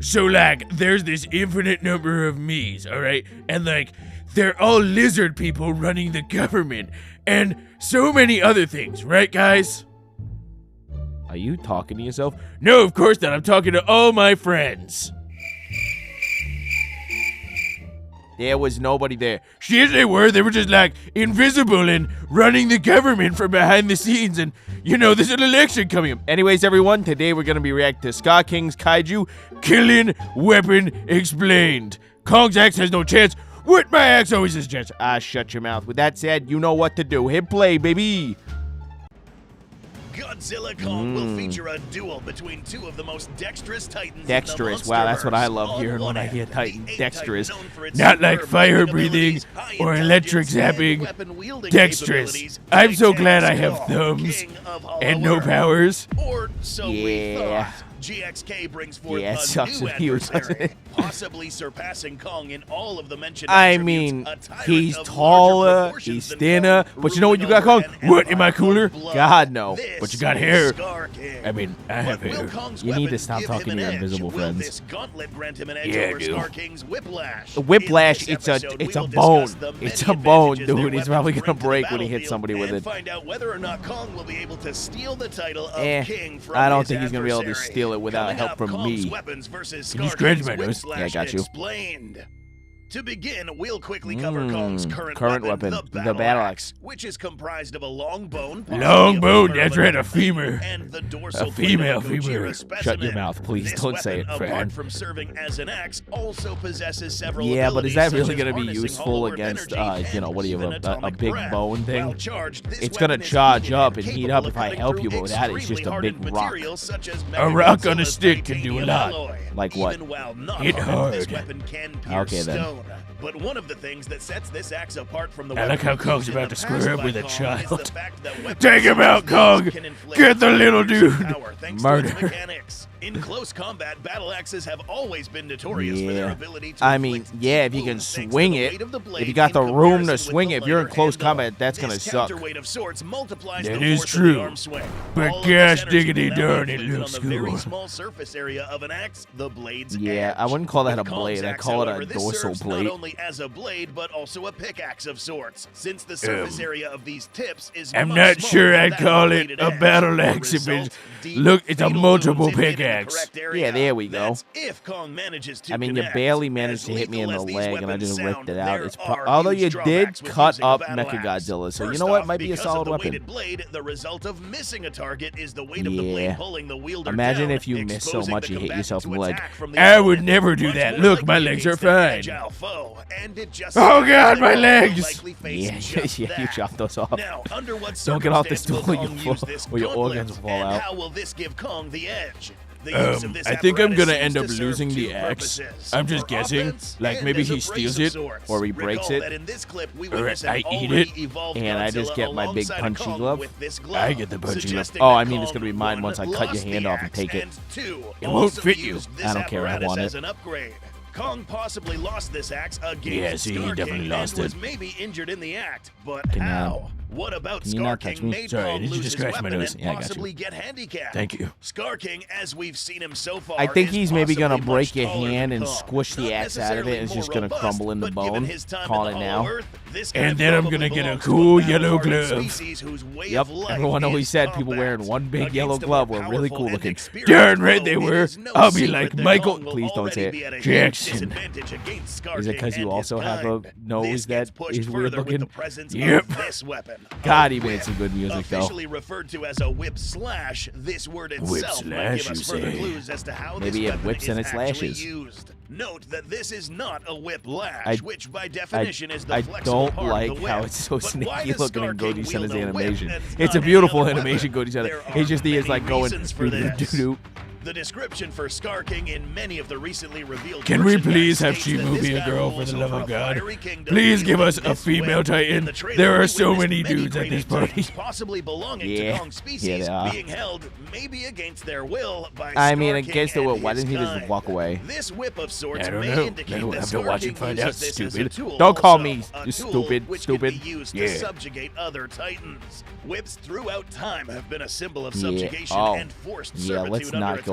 So, like, there's this infinite number of me's, alright? And, like, they're all lizard people running the government. And so many other things, right, guys? Are you talking to yourself? No, of course not. I'm talking to all my friends. There was nobody there. Shit, they were. They were just, like, invisible and running the government from behind the scenes. And, you know, there's an election coming up. Anyways, everyone, today we're going to be reacting to Skar Kings Kaiju Killing Weapon Explained. Kong's axe has no chance. What? My axe always has a chance. Ah, shut your mouth. With that said, you know what to do. Hit play, baby. Godzilla Kong will feature a duel between two of the most dexterous titans. Dexterous. Wow, that's what I love hearing when I hear Titan. Dexterous. Not like fire breathing or electric zapping. Dexterous. I'm so glad I have thumbs and no powers. Or so we thought. GXK brings forth a new adversary, possibly surpassing Kong in all of the mentioned attributes. I mean, he's taller, he's thinner, but you know what you got, Kong? What, am I cooler? God, no. But you got hair. I mean, I have hair. You need to stop talking to your invisible friends. Yeah, dude. Whiplash, it's a bone. It's a bone, dude. He's probably gonna break when he hits somebody with it. Find out whether or not Kong will be able to steal the title of king from I don't think he's gonna be able to steal it without help from me. Can you scratch my nose? Yeah, I got you. To begin, we'll quickly cover Kong's current weapon, the battle axe, which is comprised of a long bone. Long bone, that's right, a femur. And the dorsal a female femur. Shut your mouth, please. This don't say it, weapon, Fran. Apart from serving as an axe, also possesses several yeah, but is that really going to be useful against, you know, what do you have, a big bone thing? Charged, it's going to charge up and heat up if I help you, but that is just a big rock. A rock on a stick can do a lot. Like what? Hit hard. Okay, then. But one of the things that sets this axe apart from the I like how Kong's about to square up with a child. Take him out, Kong! Get the little dude! Murder. In close combat, battle axes have always been notorious for their ability to I mean, yeah, if you can swing it, if you got the room to swing it, if you're in close combat, that's gonna suck. That is true. But gosh diggity darn, it looks cool. Small surface area of an axe, the blade's yeah, I wouldn't call that a blade. I'd call it a dorsal blade. Not only as a blade, but also a pickaxe of sorts, since the surface area of these tips is I'm not sure I'd call it a battle axe if it's, look, it's a multiple pickaxe. Yeah, there we go. If Kong manages to I mean, you barely managed to hit me in the leg, and I just ripped it out. It's although you did cut up Mechagodzilla, so you know what? Might be a solid weapon. The result of missing a target is the weight of the blade pulling the wielder down. Imagine if you miss so much you hit yourself in the leg. I would never do that. Look, my legs are fine. Oh God, my legs! Yeah, you chopped those off. Don't get off the stool or your organs will fall out. How will this give Kong the edge? I think I'm gonna end up losing the axe. I'm just guessing. Like maybe he steals it, or he breaks it, or I eat it, and I just get my big punchy glove. I get the punchy glove. Oh, I mean it's gonna be mine once I cut your hand off and take it. It won't fit you. I don't care. I want it. Kong possibly lost this axe against yeah, see, he definitely lost it. Was maybe injured in the act, but how? What about Skar King made Kong lose his weapon and possibly get handicapped? Thank you. Skar King, as we've seen him so far, I think he's maybe gonna break your hand and squish the axe out of it, and it's just gonna crumble into bone. Calling it now. And then I'm gonna get a cool yellow glove. Yep, everyone always said people wearing one big yellow glove were really cool looking. Darn right they were. I'll be like Michael. Please don't say it. Jackson. Is it because you also have a nose that is weird looking? Yep. God, he made some good music though. Officially referred to as a whip slash, this word itself might give us further clues as to how maybe it whips and it's lashes. Note that this is not a whiplash, which by definition is the I don't like how it's so sneaky looking in GojiCenters animation. It's a beautiful animation, GojiCenters. It's just he is like going doo-doo-doo-doo. The description for Skar King in many of the recently revealed Can we please have Shimu be a girl for the love of God? Please give us a female Titan. There are so many dudes at this party. Possibly belonging to Kong's species being held maybe against their will by I mean, against their will. Why didn't he just walk away? This whip of sorts I don't may know. indicate We'll that have to Skar watch King and find out, uses this as a stupid. tool Don't call also, me a stupid. which Stupid. can be used to subjugate other Titans. Whips throughout time have been a symbol of subjugation and forced servitude let's not go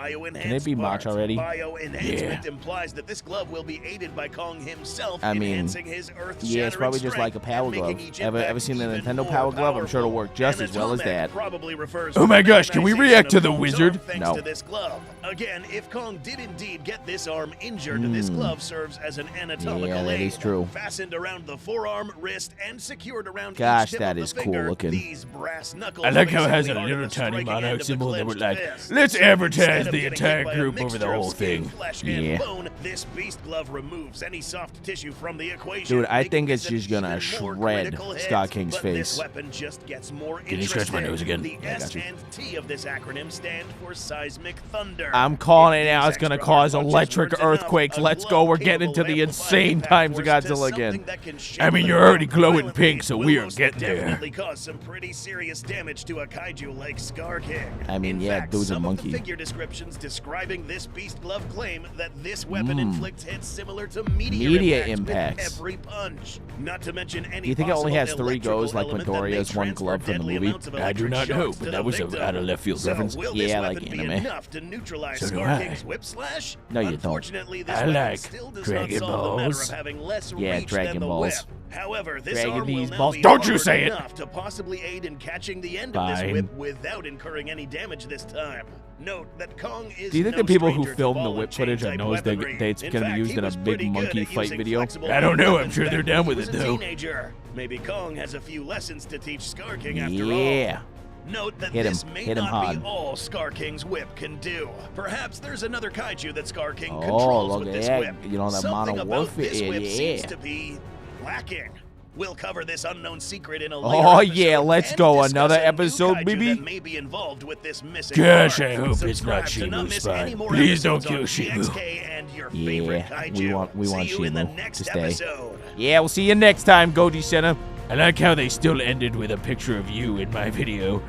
Bioenhanced Can it be March parts. already? Bioenhancement implies that this glove will be aided by Kong himself, I mean, enhancing his earth-shattering yeah, it's probably just like a strength power and making glove. each Ever impact seen the even Nintendo more power glove? I'm sure it'll powerful. work just as well as that. Probably refers Oh to my the gosh, can we weaponization react to of the Kong's wizard? arm thanks No. to this glove. Again, if Kong did indeed get this arm injured, this glove serves as an anatomical that is true. Fastened around the forearm, wrist, and secured around Gosh, each tip that of is the cool finger. looking. These brass knuckles I like how it has a basically little are the tiny striking monarch end of the symbol that would clenched like, fist. let's advertise Instead of the getting entire hit by a group over the mixture of whole skin, thing. flesh, Yeah. and bone, this beast glove removes any soft tissue from the equation. Dude, I making think it's this an just gonna even more shred critical hit. Skar King's But face. This weapon just gets more Can you scratch my interesting. nose again? The Yeah, I S got you. and T of this acronym stand for seismic thunder. I'm calling If it now. these It's going to extra cause hard punches electric weren't enough, earthquakes. a Let's glove go. We're getting capable into the of insane amplifying times of impact force to Godzilla again. something that can shake I mean, the you're already ground glowing violently pink, so will we are most getting there. definitely cause some pretty serious damage to a kaiju like Skar King. I mean, In yeah, fact, dude's a some of monkey. the figure descriptions describing this beast glove claim that this weapon inflicts hits similar to meteor impacts with every punch. Not to mention any Do you think it only has possible 3 goes like electrical Midoriya's element that one may glove from the transfer movie? deadly amounts of I do electric not know, shocks but to that the was victim. an out of left field So, reference. will this Yeah, like weapon be anime. enough to neutralize So do Skar I. King's whip slash? No, you don't. Unfortunately, this I weapon like still does Dragon not solve the matter Balls. of having less Yeah, reach Dragon than the Balls. whip. However, this Dragon arm will these now balls. be Don't you armored say it. enough to possibly aid in catching the end of Fine. this whip without incurring any damage this time. Note that Kong is Do you think no the people who stranger to filmed the ball whip and chain footage type knows that weaponry. it's In gonna be fact, used he in a was big pretty good monkey at fight using video? flexible I don't know, weapons I'm sure back they're when down he with was it, a though. Teenager. Maybe Kong has a few lessons to teach Skar King after all. Yeah. Note that Hit him. this may Hit him not hard. be all Skar King's whip can do. Perhaps there's another kaiju that Skar King Oh, controls look with at this that. whip. You know, that Something mono about warfare, this whip yeah. seems to be lacking. We'll cover this unknown secret in a later Oh, episode yeah, let's and go. discuss Another a new episode, kaiju baby. that may be involved with this missing Gosh, part. I hope it's Subscribe not to not Shimu's miss spy. any more Please don't episodes kill on Shimu. GXK and your favorite Yeah, kaiju. we want See you in the Shimu next to stay. episode. Yeah, we'll see you next time, Goji Center. I like how they still ended with a picture of you in my video.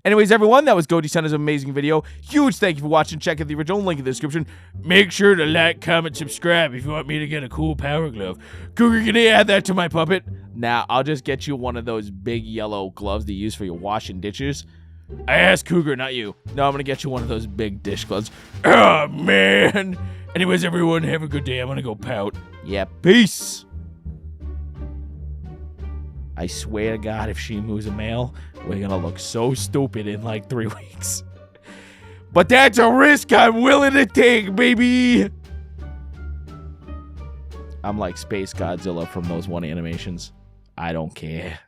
Anyways, everyone, that was Goji Center's amazing video. Huge thank you for watching. Check out the original link in the description. Make sure to like, comment, subscribe if you want me to get a cool power glove. Cougar, can you add that to my puppet? Now, I'll just get you one of those big yellow gloves to use for your washing dishes. I asked Cougar, not you. No, I'm going to get you one of those big dish gloves. Oh, man. Anyways, everyone, have a good day. I'm going to go pout. Yeah, peace. I swear to God, if Shimu's a male, we're going to look so stupid in like 3 weeks. But that's a risk I'm willing to take, baby. I'm like Space Godzilla from those one animations. I don't care.